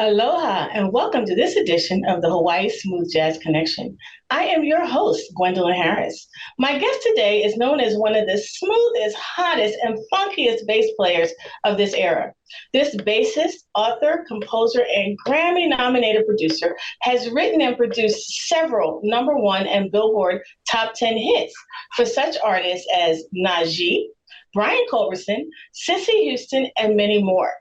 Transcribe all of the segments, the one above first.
Aloha, and welcome to this edition of the Hawaii Smooth Jazz Connection. I am your host, Gwen Harris. My guest today is known as one of the smoothest, hottest, and funkiest bass players of this era. This bassist, author, composer, and Grammy-nominated producer has written and produced several #1 and Billboard Top 10 hits for such artists as NAJEE, Brian Culbertson, Cissy Houston, and many more.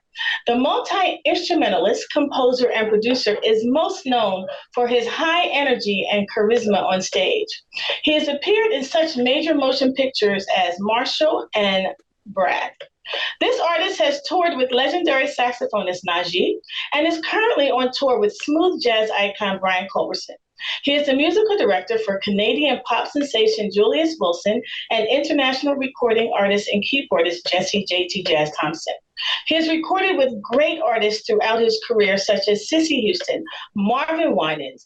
The multi-instrumentalist, composer, and producer is most known for his high energy and charisma on stage. He has appeared in such major motion pictures as Marshall and Brad. This artist has toured with legendary saxophonist NAJEE and is currently on tour with smooth jazz icon Brian Culbertson. He is the musical director for Canadian pop sensation Julius and international recording artist and keyboardist Jesse JT Jazz Thompson. He has recorded with great artists throughout his career, such as Cissy Houston, Marvin Winans,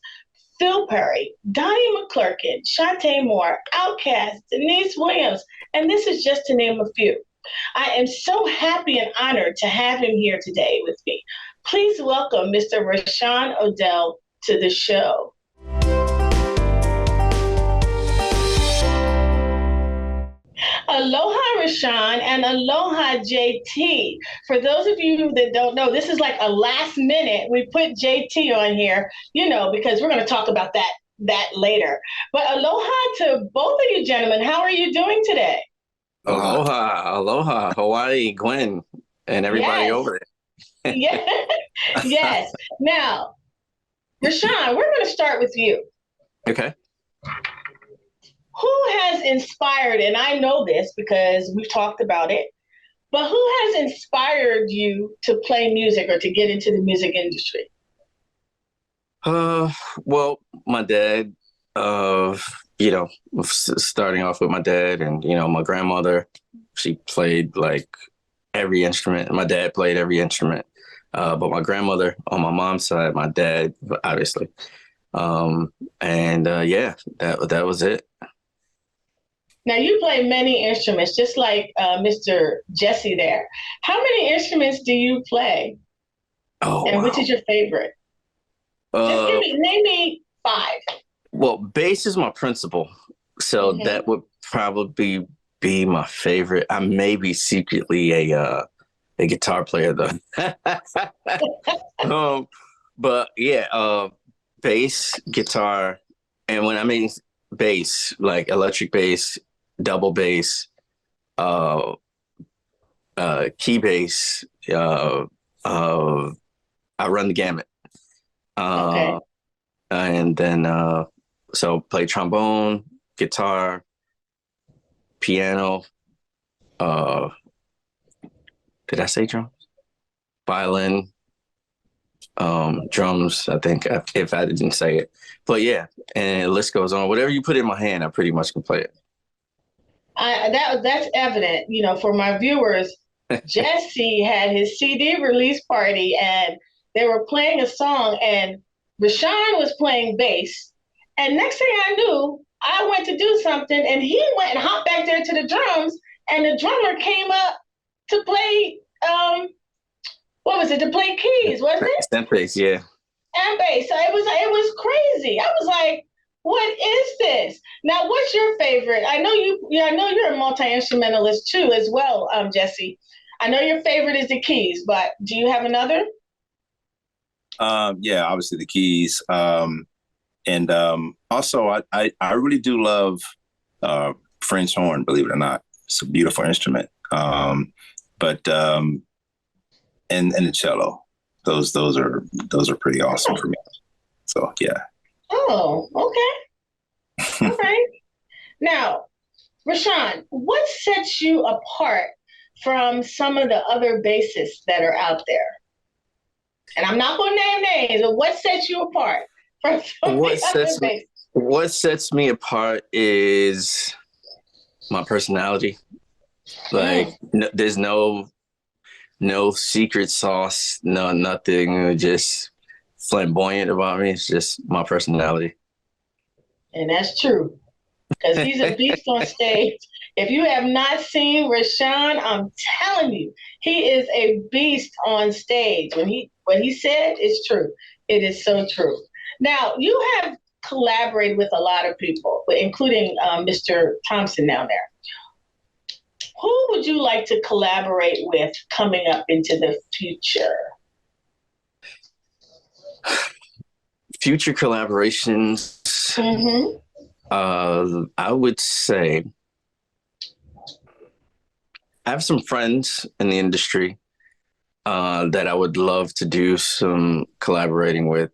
Phil Perry, Donnie McClurkin, Shantae Moore, Outkast, Denise Williams, and this is just to name a few. I am so happy and honored to have him here today with me. Please welcome Mr. RiShon Odel to the show. Aloha, RiShon, and aloha, JT. For those of you that don't know, this is like a last minute. We put JT on here, because we're going to talk about that later. But aloha to both of you gentlemen. How are you doing today? Aloha, Hawaii, Gwen, and everybody over there. Yes. Now, RiShon, we're going to start with you. Okay. Who has inspired, and I know this because we've talked about it, but who has inspired you to play music or to get into the music industry? Well, my dad, starting off with my dad and, my grandmother, she played like every instrument. My dad played every instrument. But my grandmother on my mom's side, my dad, obviously. That was it. Now, you play many instruments, just like Mr. Jesse there. How many instruments do you play? And which is your favorite? Just name me 5. Well, bass is my principal. So that would probably be my favorite. I may be secretly a guitar player, though. But yeah, bass, guitar, and when I mean bass, like electric bass, double bass, key bass, I run the gamut. And then so play trombone, guitar, piano, did I say drums? Violin, drums, I think, if I didn't say it. But yeah, and the list goes on. Whatever you put in my hand, I pretty much can play it. That's evident, for my viewers. Jesse had his CD release party and they were playing a song and RiShon was playing bass. And next thing I knew, I went to do something and he went and hopped back there to the drums and the drummer came up to play, to play keys, wasn't it? And bass, yeah. And bass. So it was crazy. I was like, what is this? Now, what's your favorite? I know you're a multi-instrumentalist too, as well, Jesse. I know your favorite is the keys, but do you have another? Yeah, obviously the keys. And also, I really do love French horn, believe it or not. It's a beautiful instrument. And the cello. Those are pretty awesome for me. So yeah. Oh, okay. All right. Now, RiShon, what sets you apart from some of the other bassists that are out there? And I'm not going to name names, but what sets you apart from some of the other bassists? What sets me apart is my personality. Like, there's no secret sauce, nothing, just flamboyant about me. It's just my personality. And that's true. Because he's a beast on stage. If you have not seen RiShon, I'm telling you, he is a beast on stage. What he said is true. It is so true. Now, you have collaborated with a lot of people, including Mr. Thompson down there. Who would you like to collaborate with coming up into the future? Future collaborations. Mm-hmm. I would say I have some friends in the industry that I would love to do some collaborating with.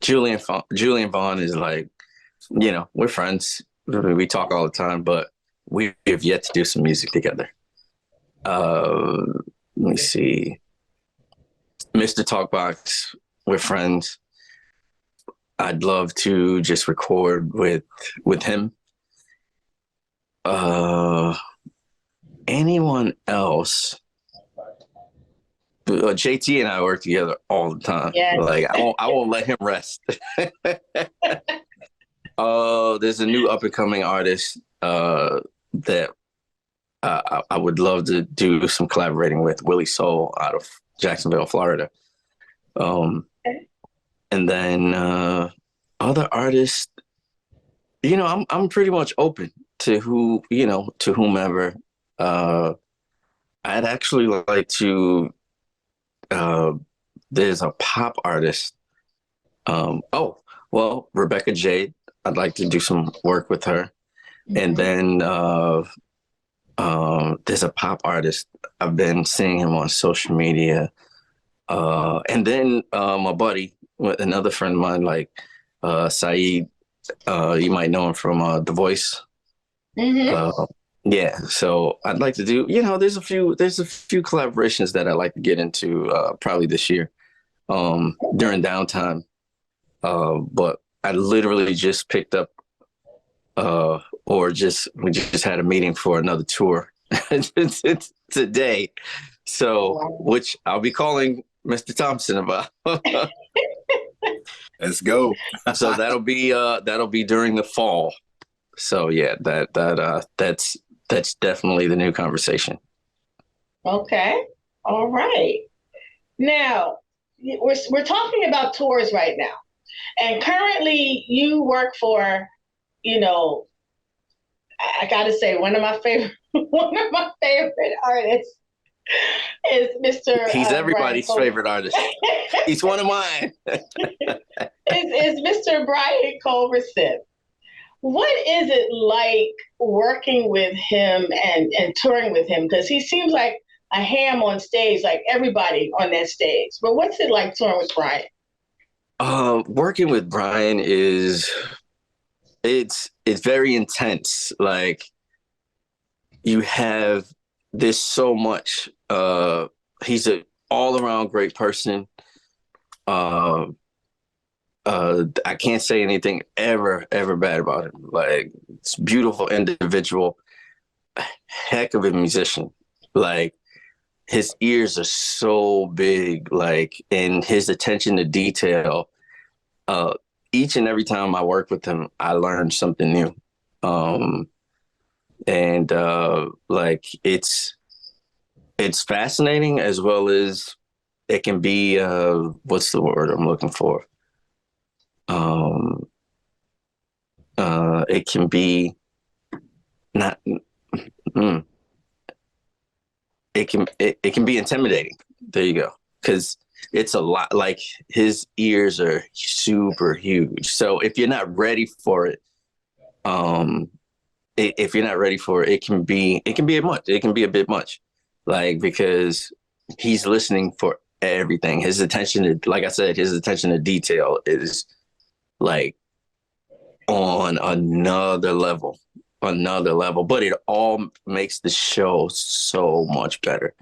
Julian Vaughn is like, we're friends. We talk all the time, but we have yet to do some music together. Let me see. Mr. Talkbox, we're friends. I'd love to just record with him. Anyone else? JT and I work together all the time. Yes. Like I won't let him rest. There's a new up and coming artist that I would love to do some collaborating with, Willie Soul out of Jacksonville, Florida. And then other artists, I'm pretty much open to whomever. I'd actually like to. There's a pop artist. Rebecca Jade. I'd like to do some work with her. Mm-hmm. And then there's a pop artist. I've been seeing him on social media. And then my buddy, another friend of mine, like Saeed, you might know him from The Voice. Mm-hmm. Yeah, so I'd like to do, there's a few collaborations that I'd like to get into probably this year during downtime. But I literally just picked up we just had a meeting for another tour today. So, which I'll be calling Mr. Thompson about. Let's go. So that'll be during the fall. So yeah, that's definitely the new conversation. Okay. All right. Now, we're talking about tours right now. And currently you work for, I got to say, one of my favorite artists is Mr. He's everybody's favorite artist. He's one of mine. is Mr. Brian Culbertson. What is it like working with him and touring with him? Because he seems like a ham on stage, like everybody on that stage. But what's it like touring with Brian? Working with Brian it's very intense. Like there's so much. He's an all around great person. I can't say anything ever bad about him. Like, it's a beautiful individual, heck of a musician. Like, his ears are so big, like, and his attention to detail. Each and every time I work with him, I learn something new. Like, it's fascinating, as well as it can be, what's the word I'm looking for? It can be not. It can be intimidating. There you go, because it's a lot. Like, his ears are super huge. So if you're not ready for it, it can be a bit much. Like, because he's listening for everything. His attention to detail is like on another level, but it all makes the show so much better.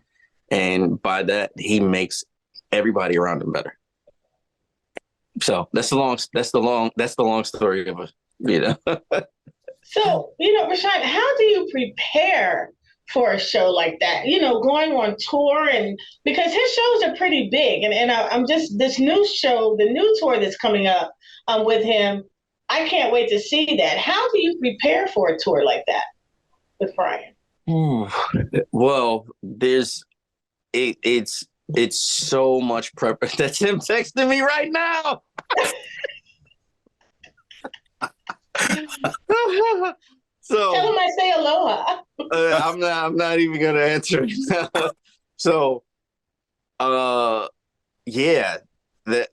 And by that, he makes everybody around him better. So that's the long story of it, So, RiShon, how do you prepare for a show like that? Going on tour, and because his shows are pretty big, and I'm just, this new show, the new tour that's coming up with him, I can't wait to see that. How do you prepare for a tour like that with Brian? Well, it's so much prep. That's him texting me right now. So tell him I say aloha. I'm not even gonna answer. So, yeah, that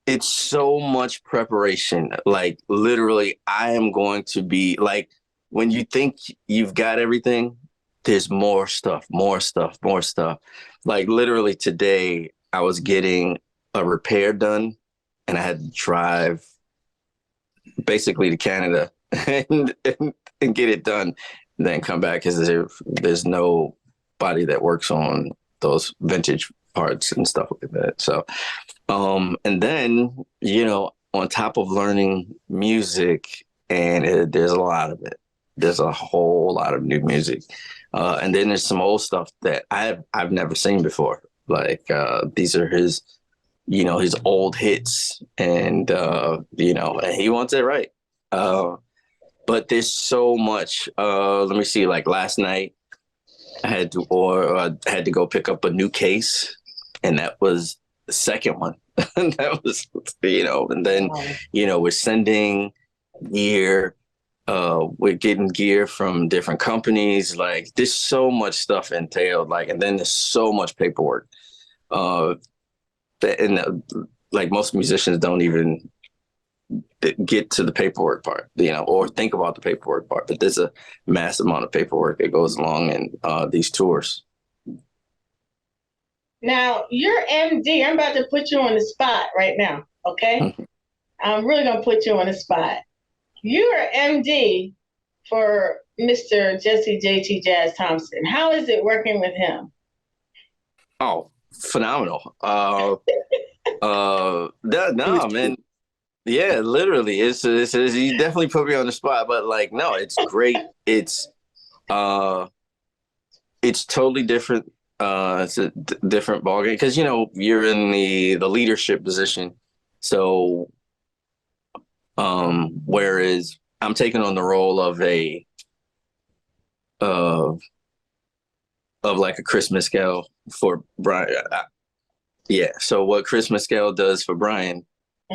it's so much preparation. Like literally, I am going to be like when you think you've got everything, there's more stuff, more stuff, more stuff. Like literally today, I was getting a repair done, and I had to drive basically to Canada and get it done, and then come back because there's nobody that works on those vintage parts and stuff like that. So, and then, on top of learning music, and there's a lot of it. There's a whole lot of new music. And then there's some old stuff that I've never seen before. Like these are his old hits, and and he wants it right. But there's so much. Let me see. Like last night, I had to go pick up a new case, and that was the second one. And that was, and then we're sending gear. We're getting gear from different companies. Like there's so much stuff entailed. Like, and then there's so much paperwork. Like most musicians don't even get to the paperwork part, or think about the paperwork part. But there's a massive amount of paperwork that goes along in these tours. Now, you're MD. I'm about to put you on the spot right now, okay? I'm really going to put you on the spot. You are MD for Mr. Jesse JT Jazz Thompson. How is it working with him? Oh, phenomenal. No, man. Yeah, literally. It's you definitely put me on the spot, but like, no, it's great. It's totally different. It's a different ballgame because you're in the leadership position. So, whereas I'm taking on the role of like a Chris Mescal for Brian. Yeah. So what Chris Mescal does for Brian,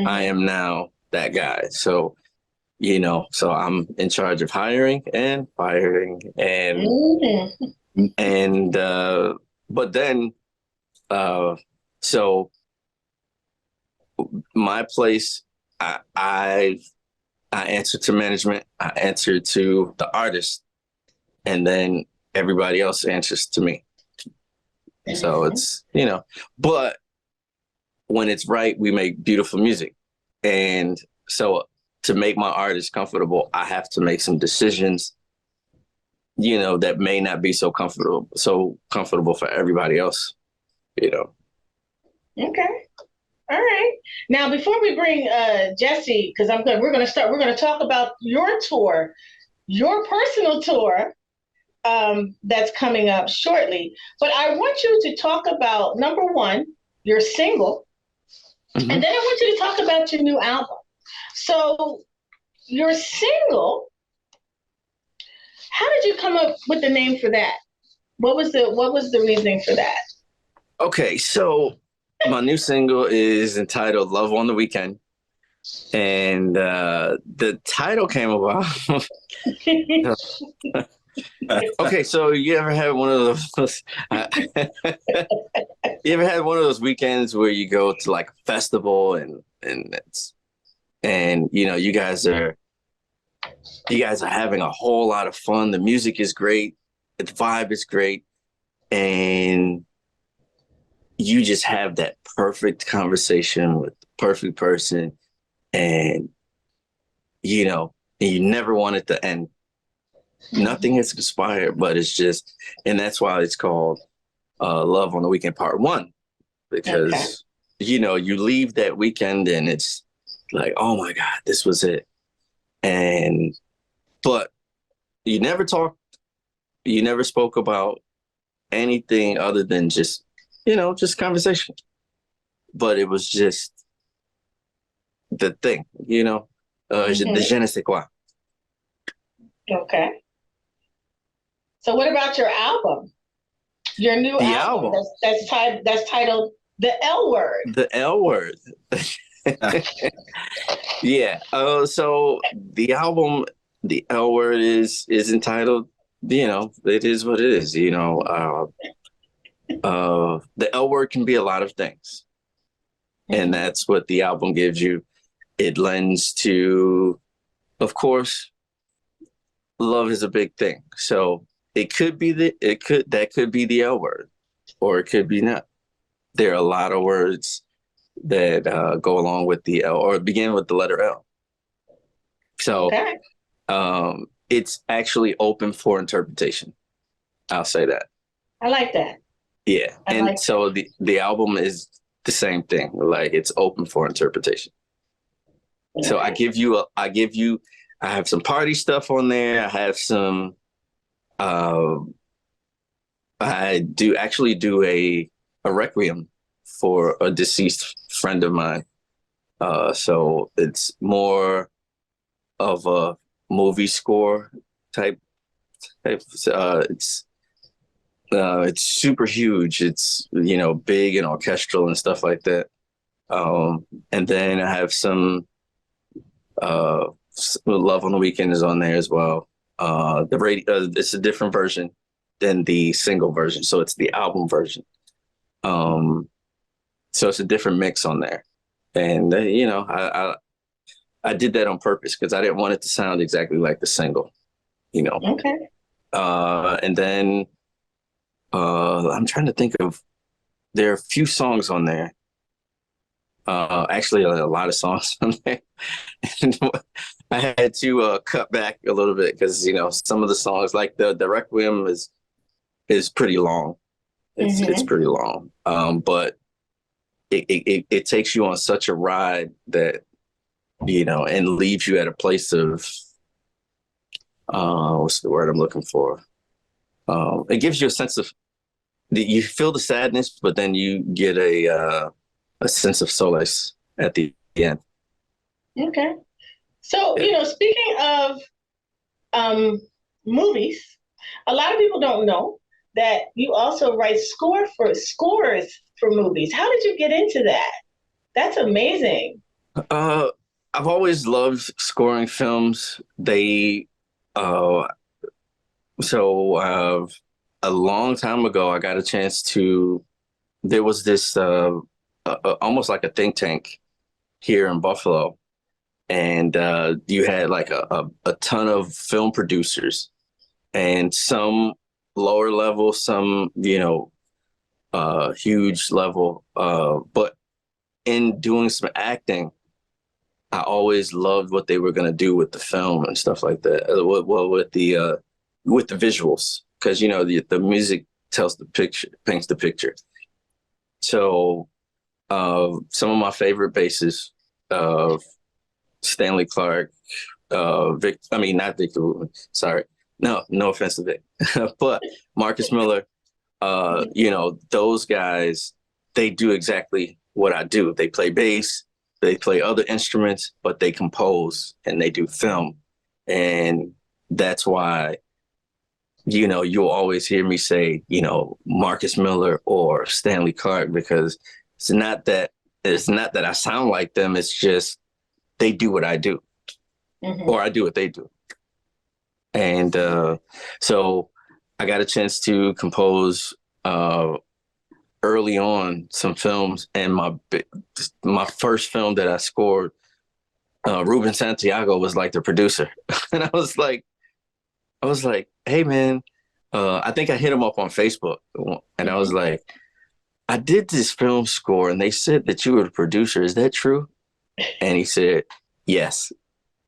I am now that guy. So, so I'm in charge of hiring and firing and but then, so my place, I answer to management, I answer to the artist, and then everybody else answers to me. So it's, but when it's right, we make beautiful music. And so to make my artists comfortable, I have to make some decisions, that may not be so comfortable for everybody else, Okay. All right. Now, before we bring Jesse, because we're going to talk about your tour, your personal tour that's coming up shortly. But I want you to talk about, number one, your single, and then I want you to talk about your new album. So your single, how did you come up with the name for that? What was the reasoning for that? Okay, so my new single is entitled Love on the Weekend. And the title came about. Okay, so you ever had one of those you ever had one of those weekends where you go to like a festival and you guys are having a whole lot of fun. The music is great, the vibe is great, and you just have that perfect conversation with the perfect person, and you never want it to end. Nothing has conspired, but it's just, and that's why it's called Love on the Weekend Part 1, because you leave that weekend and it's like, oh my God, this was it. But you never spoke about anything other than just conversation. But it was just the thing, the je ne sais quoi. Okay. So what about your album? Your new album that's titled The L Word. The L Word. Yeah. So the album, The L Word, is entitled, it is what it is. The L Word can be a lot of things. And that's what the album gives you. It lends to, of course, love is a big thing. So that could be the L word, or it could be not. There are a lot of words that go along with the L, or begin with the letter L. So it's actually open for interpretation. I'll say that. I like that. Yeah. The album is the same thing. Like, it's open for interpretation. Okay. So I have some party stuff on there. I have some, I do a requiem for a deceased friend of mine. So it's more of a movie score type. It's super huge. It's, big and orchestral and stuff like that. And then I have some Love on the Weekend is on there as well. The radio, it's a different version than the single version, so it's the album version. So it's a different mix on there, and I did that on purpose because I didn't want it to sound exactly like the single, Okay. And then I'm trying to think of. There are a few songs on there. Actually, a lot of songs on there. And I had to cut back a little bit because some of the songs, like the Requiem, is pretty long. It's pretty long. But it takes you on such a ride that and leaves you at a place of what's the word I'm looking for? It gives you a sense of you feel the sadness, but then you get a sense of solace at the end. Okay. So, speaking of movies, a lot of people don't know that you also write scores for movies. How did you get into that? That's amazing. I've always loved scoring films. A long time ago, I got a chance to, there was this almost like a think tank here in Buffalo. And you had like a ton of film producers, and some lower level, some, huge level. But in doing some acting, I always loved what they were going to do with the film and stuff like that. Well, with the visuals, because, the music tells the picture, paints the picture. So some of my favorite bases of Stanley Clark, not Victor Rubin, sorry. No offense to Vic, but Marcus Miller, those guys, they do exactly what I do. They play bass, they play other instruments, but they compose and they do film. And that's why, you'll always hear me say, Marcus Miller or Stanley Clark, because it's not that I sound like them. It's just, they do what I do, or I do what they do. And so I got a chance to compose early on some films, and my first film that I scored, Ruben Santiago was like the producer. And I was like, hey man, I think I hit him up on Facebook, and I was like, I did this film score and they said that you were the producer. Is that true? And he said, yes.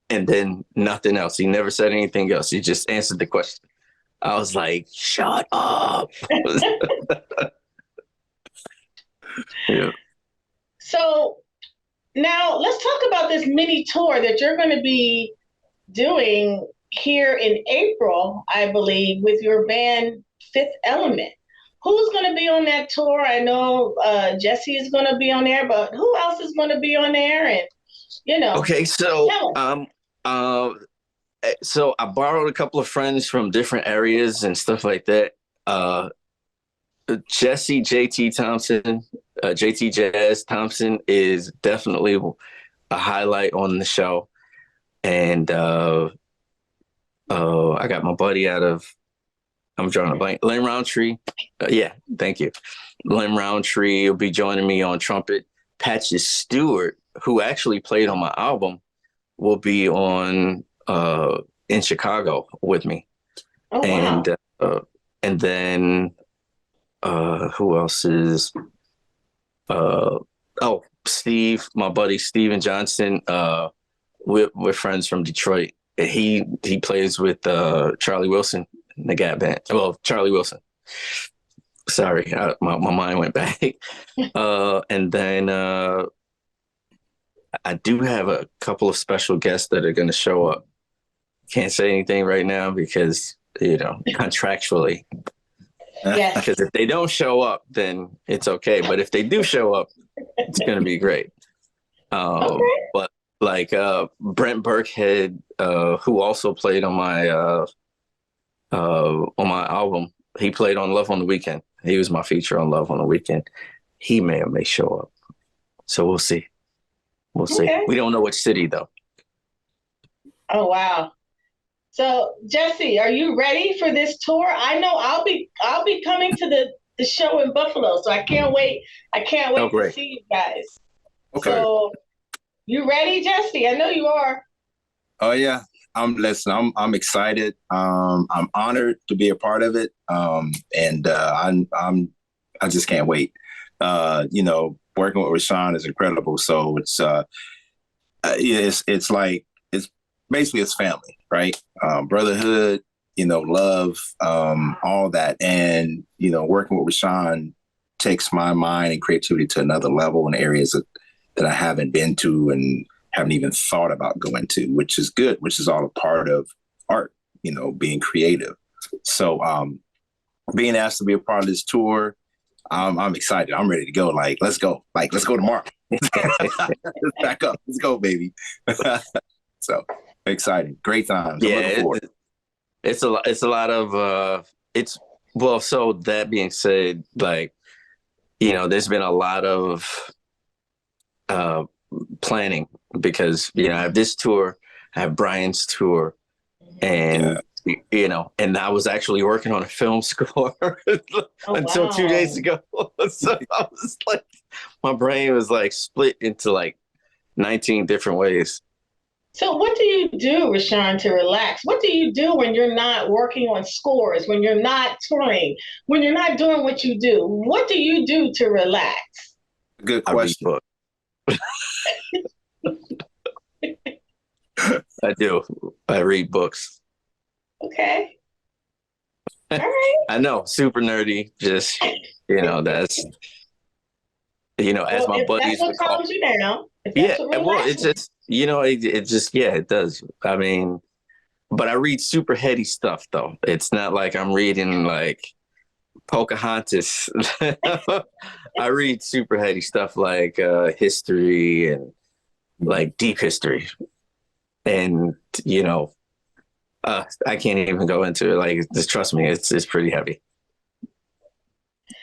And then nothing else. He never said anything else. He just answered the question. I was like, shut up. Yeah. So now let's talk about this mini tour that you're going to be doing here in April, I believe, with your band Fifth Element. Who's going to be on that tour? I know Jesse is going to be on there, but who else is going to be on there? And Okay, so Tell 'em. so I borrowed a couple of friends from different areas and stuff like that. Jesse JT Thompson, JT Jazz Thompson is definitely a highlight on the show. And I got my buddy I'm drawing a blank, Lynn Roundtree. Yeah, thank you. Lynn Roundtree will be joining me on trumpet. Patches Stewart, who actually played on my album, will be on in Chicago with me. Oh, wow. And then who else is Steve, my buddy Steven Johnson. We're friends from Detroit. He plays with Charlie Wilson in the Gap Band. Well, Charlie Wilson. Sorry, my mind went back. And then I do have a couple of special guests that are going to show up. Can't say anything right now because, contractually. Yes. Because if they don't show up, then it's okay. But if they do show up, it's going to be great. Okay. But like Brent Burkhead, who also played on my album, he played on Love on the Weekend. He was my feature on Love on the Weekend. He may or may show up. So we'll see. We'll see. We don't know which city though. Oh, wow. So Jesse, are you ready for this tour? I know I'll be coming to the show in Buffalo, so I can't wait. To see you guys. Okay. So you ready, Jesse? I know you are. Oh yeah. I'm excited. I'm honored to be a part of it. And I just can't wait. Working with RiShon is incredible. So it's basically it's family, right? Brotherhood, love, all that. And, working with RiShon takes my mind and creativity to another level in areas that I haven't been to and haven't even thought about going to, which is good, which is all a part of art, being creative. So being asked to be a part of this tour, I'm excited. I'm ready to go. Like, let's go. Let's go tomorrow. Let's back up. Let's go, baby. So exciting. Great times. Yeah, it's a lot of so that being said, there's been a lot of planning because I have this tour, I have Brian's tour, and and I was actually working on a film score until 2 days ago. So I was like, my brain was split into 19 different ways. So what do you do, RiShon, to relax? What do you do when you're not working on scores, when you're not touring, when you're not doing what you do? What do you do to relax? Good question. I do. I read books. Okay. All right. I know, super nerdy. Just that's as my buddies. That's what calms you down. It's just it does. I mean, but I read super heady stuff though. It's not like I'm reading Pocahontas. I read super heady stuff like history and deep history, and I can't even go into it. Just trust me, it's pretty heavy.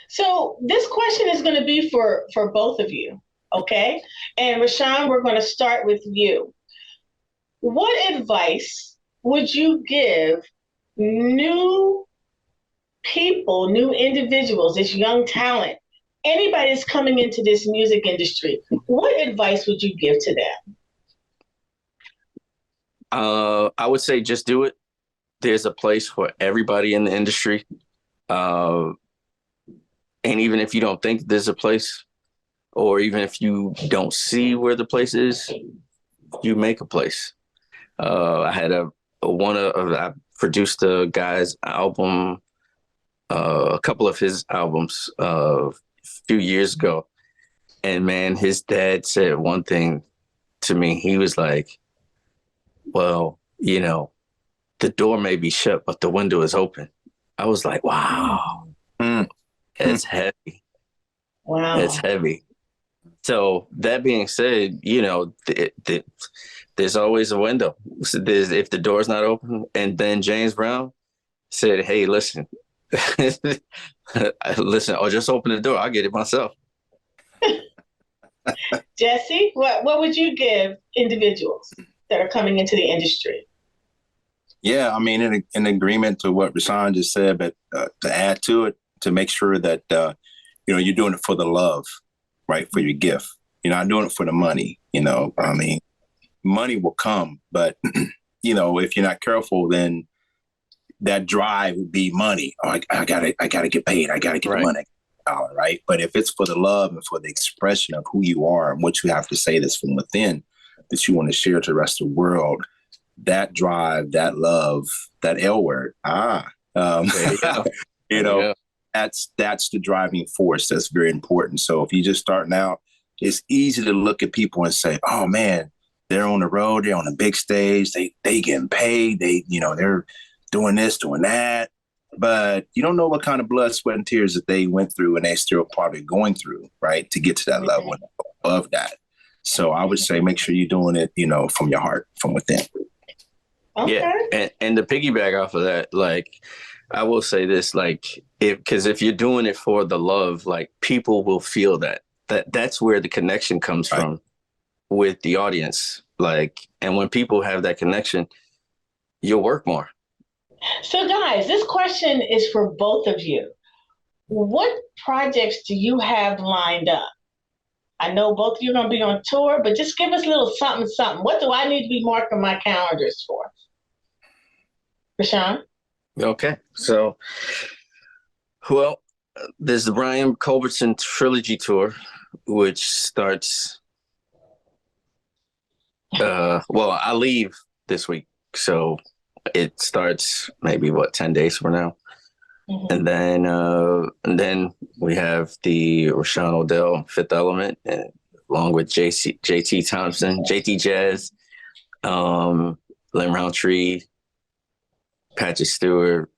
So this question is going to be for both of you, okay? And RiShon, we're going to start with you. What advice would you give new people, new individuals, this young talent, anybody that's coming into this music industry? What advice would you give to them? I would say just do it. There's a place for everybody in the industry. And even if you don't think there's a place, or even if you don't see where the place is, you make a place. I produced a guy's album, a couple of his albums a few years ago. And man, his dad said one thing to me. He was like, well, the door may be shut, but the window is open. I was like, wow, it's heavy. Wow. It's heavy. So that being said, there's always a window. So if the door's not open, and then James Brown said, "Hey, listen, listen, or just open the door. I'll get it myself." Jesse, what would you give individuals that are coming into the industry? Yeah, I mean, in agreement to what RiShon just said, but to add to it, to make sure that you're doing it for the love, right? For your gift. You're not doing it for the money. I mean, money will come, but if you're not careful, then that drive would be money. Oh, I gotta get paid. I gotta get the money. Right. But if it's for the love and for the expression of who you are and what you have to say that's from within that you want to share to the rest of the world, that drive, that love, that L word, that's the driving force. That's very important. So if you're just starting out, it's easy to look at people and say, oh man, they're on the road, they're on a big stage, they getting paid, they're doing this, doing that. But you don't know what kind of blood, sweat, and tears that they went through and they still probably going through, right, to get to that level and above that. So I would say make sure you're doing it, from your heart, from within. Okay. Yeah, and to piggyback off of that, like, I will say this, like, because if you're doing it for the love, like, people will feel that's where the connection comes from with the audience. Like, and when people have that connection, you'll work more. So guys, this question is for both of you. What projects do you have lined up? I know both of you are going to be on tour, but just give us a little something. What do I need to be marking my calendars for? RiShon? Okay. So, well, there's the Brian Culbertson Trilogy Tour, which starts, I leave this week. So it starts maybe 10 days from now. Mm-hmm. And then we have the RiShon Odel Fifth Element, and along with JT Thompson, JT Jazz, Lynn Roundtree, Patrick Stewart,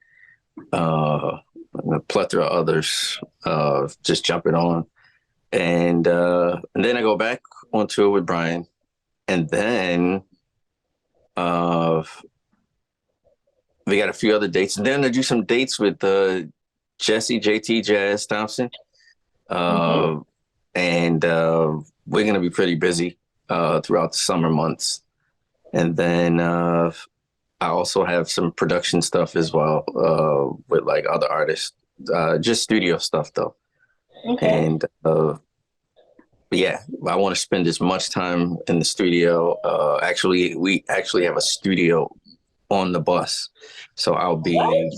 a plethora of others just jumping on. And then I go back on tour with Brian. And then we got a few other dates. And then I do some dates with Jesse, JT, Jazz, Thompson. And we're going to be pretty busy throughout the summer months. And then I also have some production stuff as well with like other artists, just studio stuff though. Okay. And I want to spend as much time in the studio. We actually have a studio on the bus. So I'll be, I'll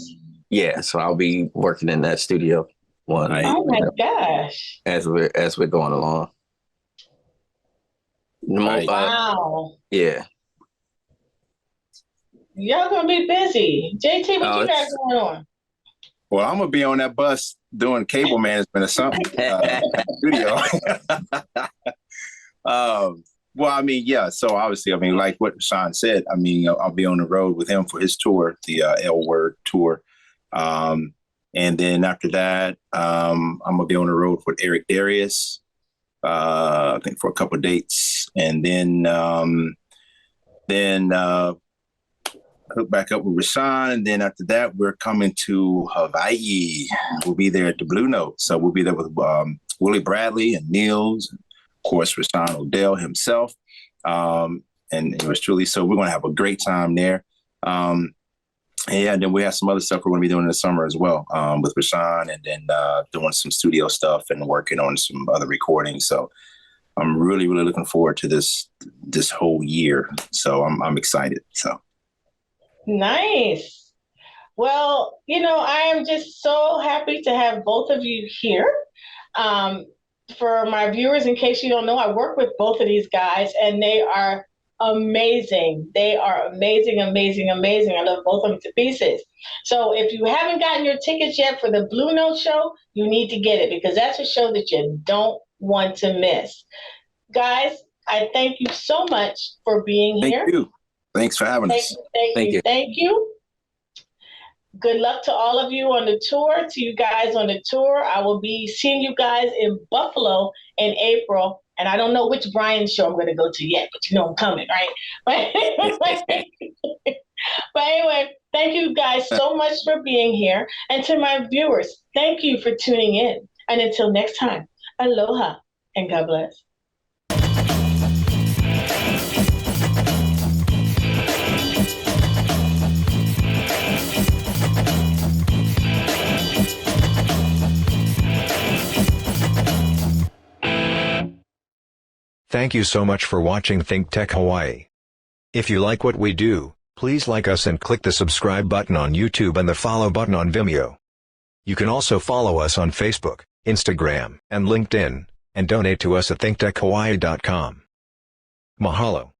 be working in that studio one night. Oh my gosh. As we're going along. Wow. Yeah. Y'all gonna be busy. JT, what you got going on? Well, I'm gonna be on that bus doing cable management or something. Studio. Well, I mean, yeah. So obviously, I mean, like what RiShon said, I mean, I'll be on the road with him for his tour, the L Word tour. And then after that, I'm gonna be on the road with Eric Darius, I think for a couple of dates, and then hook back up with RiShon. And then after that, we're coming to Hawaii. We'll be there at the Blue Note. So we'll be there with Willie Bradley and Niels, and of course, RiShon Odel himself. And it was truly, so we're going to have a great time there. And then we have some other stuff we're going to be doing in the summer as well with RiShon, and then doing some studio stuff and working on some other recordings. So I'm really, really looking forward to this whole year. So I'm excited. So. Nice. Well, I am just so happy to have both of you here. For my viewers, in case you don't know, I work with both of these guys, and they are amazing. They are amazing, amazing, amazing. I love both of them to pieces. So if you haven't gotten your tickets yet for the Blue Note show, you need to get it, because that's a show that you don't want to miss. Guys, I thank you so much for being here. Thank you. Thanks for having us. Thank you. Good luck to all of you on the tour. To you guys on the tour, I will be seeing you guys in Buffalo in April And I don't know which Brian show I'm going to go to yet, but you know I'm coming, right? But anyway, thank you guys so much for being here. And to my viewers, thank you for tuning in. And until next time, aloha and God bless. Thank you so much for watching ThinkTech Hawaii. If you like what we do, please like us and click the subscribe button on YouTube and the follow button on Vimeo. You can also follow us on Facebook, Instagram, and LinkedIn, and donate to us at thinktechhawaii.com. Mahalo.